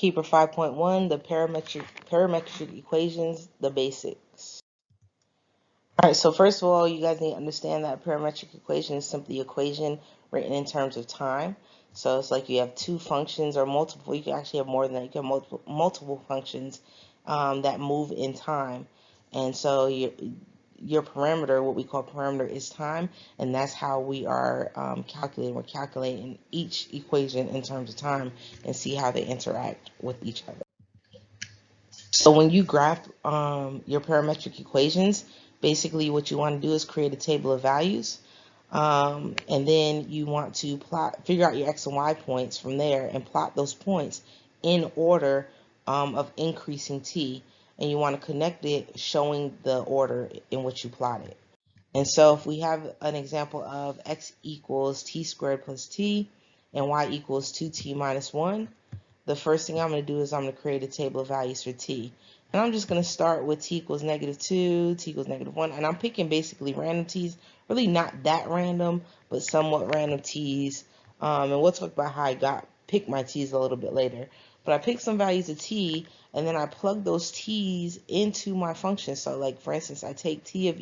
Keeper 5.1, the parametric equations, the basics. All right, so first of all, you guys need to understand that a parametric equation is simply an equation written in terms of time. So it's like you have two functions or multiple. You can actually have more than that. You can have multiple functions that move in time. And so your parameter, what we call parameter, is time, and that's how we are calculating. We're calculating each equation in terms of time and see how they interact with each other. So when you graph your parametric equations, basically what you want to do is create a table of values, and then you want to figure out your x and y points from there and plot those points in order of increasing t, and you want to connect it showing the order in which you plot it. And so if we have an example of x equals t squared plus t and y equals 2t minus 1, the first thing I'm going to do is I'm going to create a table of values for t. And I'm just going to start with t equals -2, t equals -1, and I'm picking basically random t's, really not that random, but somewhat random t's. And we'll talk about how I pick my t's a little bit later. But I pick some values of t, and then I plug those t's into my function. So like for instance, I take t of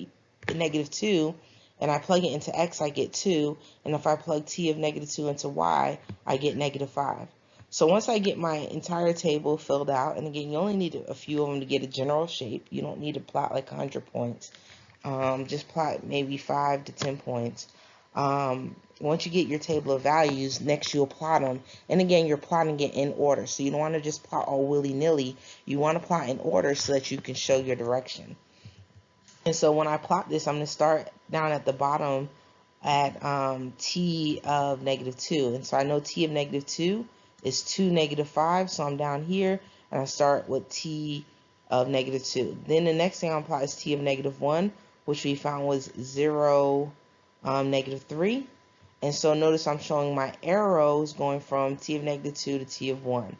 -2, and I plug it into x, I get 2, and if I plug t of -2 into y, I get -5. So once I get my entire table filled out, and again, you only need a few of them to get a general shape. You don't need to plot like 100 points. Just plot maybe 5 to 10 points. Once you get your table of values, next you'll plot them. And again, you're plotting it in order. So you don't want to just plot all willy-nilly. You want to plot in order so that you can show your direction. And so when I plot this, I'm going to start down at the bottom at t of -2. And so I know t of -2 is 2, -5, so I'm down here, and I start with t of -2. Then the next thing I'm plot is t of -1, which we found was 0, -3. And so notice I'm showing my arrows going from t of -2 to t of 1.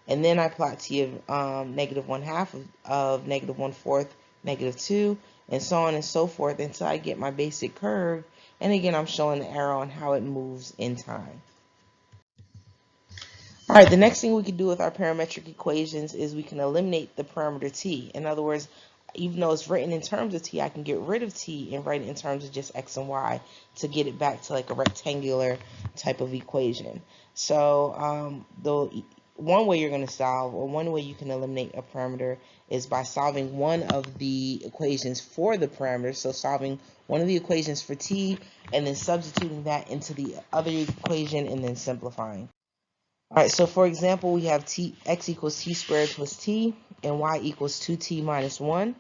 And then I plot t of -1/2 of -1/4, -2, and so on and so forth until I get my basic curve. And again, I'm showing the arrow and how it moves in time. All right, the next thing we can do with our parametric equations is we can eliminate the parameter t. In other words, even though it's written in terms of t, I can get rid of t and write it in terms of just x and y to get it back to like a rectangular type of equation. So the one way you're going to solve, or one way you can eliminate a parameter, is by solving one of the equations for the parameter. So solving one of the equations for t and then substituting that into the other equation and then simplifying. All right, so for example, we have x equals t squared plus t and y equals 2t minus 1.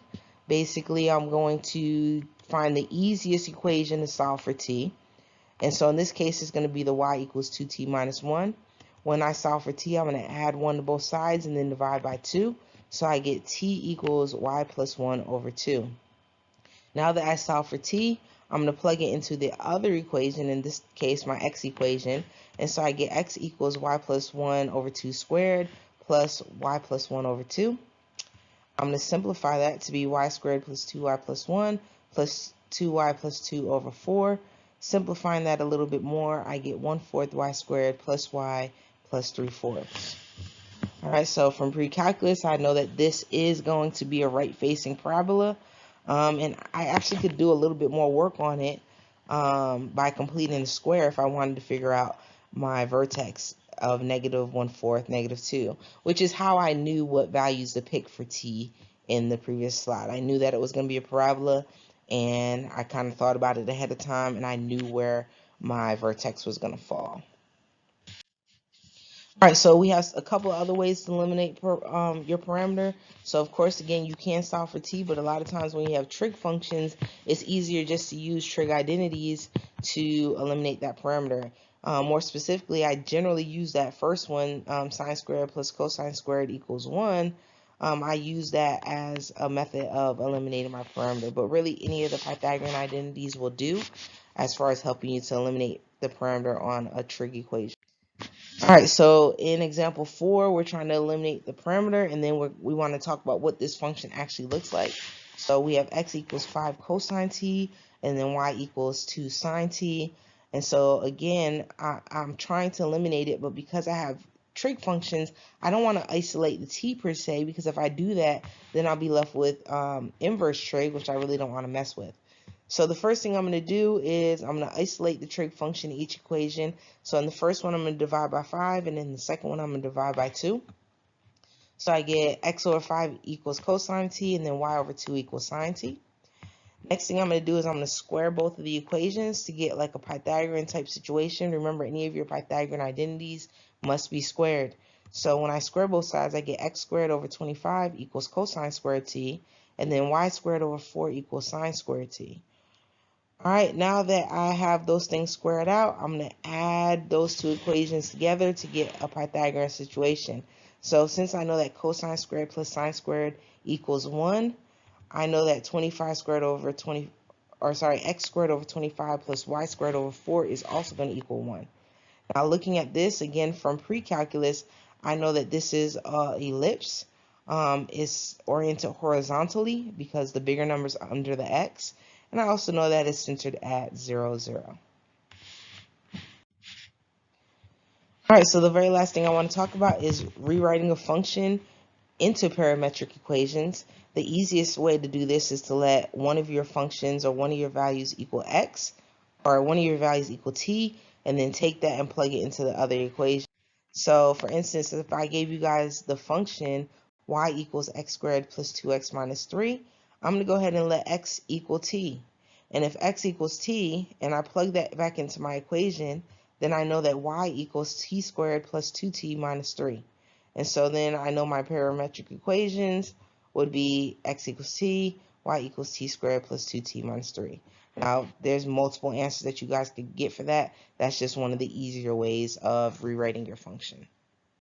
Basically, I'm going to find the easiest equation to solve for t. And so in this case, it's going to be the y equals 2t minus 1. When I solve for t, I'm going to add 1 to both sides and then divide by 2. So I get t equals y plus 1 over 2. Now that I solve for t, I'm going to plug it into the other equation, in this case my x equation, and so I get x equals y plus 1 over 2 squared plus y plus 1 over 2. I'm going to simplify that to be y squared plus 2y plus 1 plus 2y plus 2 over 4. Simplifying that a little bit more, I get 1/4 y squared plus y plus 3/4. Alright, so from pre-calculus, I know that this is going to be a right-facing parabola. And I actually could do a little bit more work on it by completing the square if I wanted to figure out my vertex of -1/4, -2, which is how I knew what values to pick for t in the previous slide. I knew that it was going to be a parabola, and I kind of thought about it ahead of time, and I knew where my vertex was going to fall. All right, so we have a couple of other ways to eliminate your parameter. So of course, again, you can solve for t, but a lot of times when you have trig functions, it's easier just to use trig identities to eliminate that parameter. More specifically, I generally use that first one, sine squared plus cosine squared equals 1. I use that as a method of eliminating my parameter, but really any of the Pythagorean identities will do as far as helping you to eliminate the parameter on a trig equation. All right, so in example 4, we're trying to eliminate the parameter, and then we want to talk about what this function actually looks like. So we have x equals 5 cosine t, and then y equals 2 sine t. And so again, I'm trying to eliminate it, but because I have trig functions, I don't want to isolate the t per se, because if I do that, then I'll be left with inverse trig, which I really don't want to mess with. So the first thing I'm going to do is I'm going to isolate the trig function in each equation. So in the first one, I'm going to divide by 5, and in the second one, I'm going to divide by 2. So I get x over 5 equals cosine t, and then y over 2 equals sine t. Next thing I'm going to do is I'm going to square both of the equations to get like a Pythagorean type situation. Remember, any of your Pythagorean identities must be squared. So when I square both sides, I get x squared over 25 equals cosine squared t, and then y squared over 4 equals sine squared t. All right, now that I have those things squared out, I'm going to add those two equations together to get a Pythagorean situation. So since I know that cosine squared plus sine squared equals 1, I know that 25 squared over 20, or sorry, x squared over 25 plus y squared over 4 is also going to equal 1. Now looking at this again from pre-calculus, I know that this is an ellipse. It's oriented horizontally because the bigger number's under the x. And I also know that it's centered at 0, 0. All right, so the very last thing I want to talk about is rewriting a function into parametric equations. The easiest way to do this is to let one of your functions or one of your values equal x, or one of your values equal t, and then take that and plug it into the other equation. So for instance, if I gave you guys the function y equals x squared plus 2x minus 3, I'm going to go ahead and let x equal t. And if x equals t, and I plug that back into my equation, then I know that y equals t squared plus 2t minus 3. And so then I know my parametric equations would be x equals t, y equals t squared plus 2t minus 3. Now, there's multiple answers that you guys could get for that. That's just one of the easier ways of rewriting your function.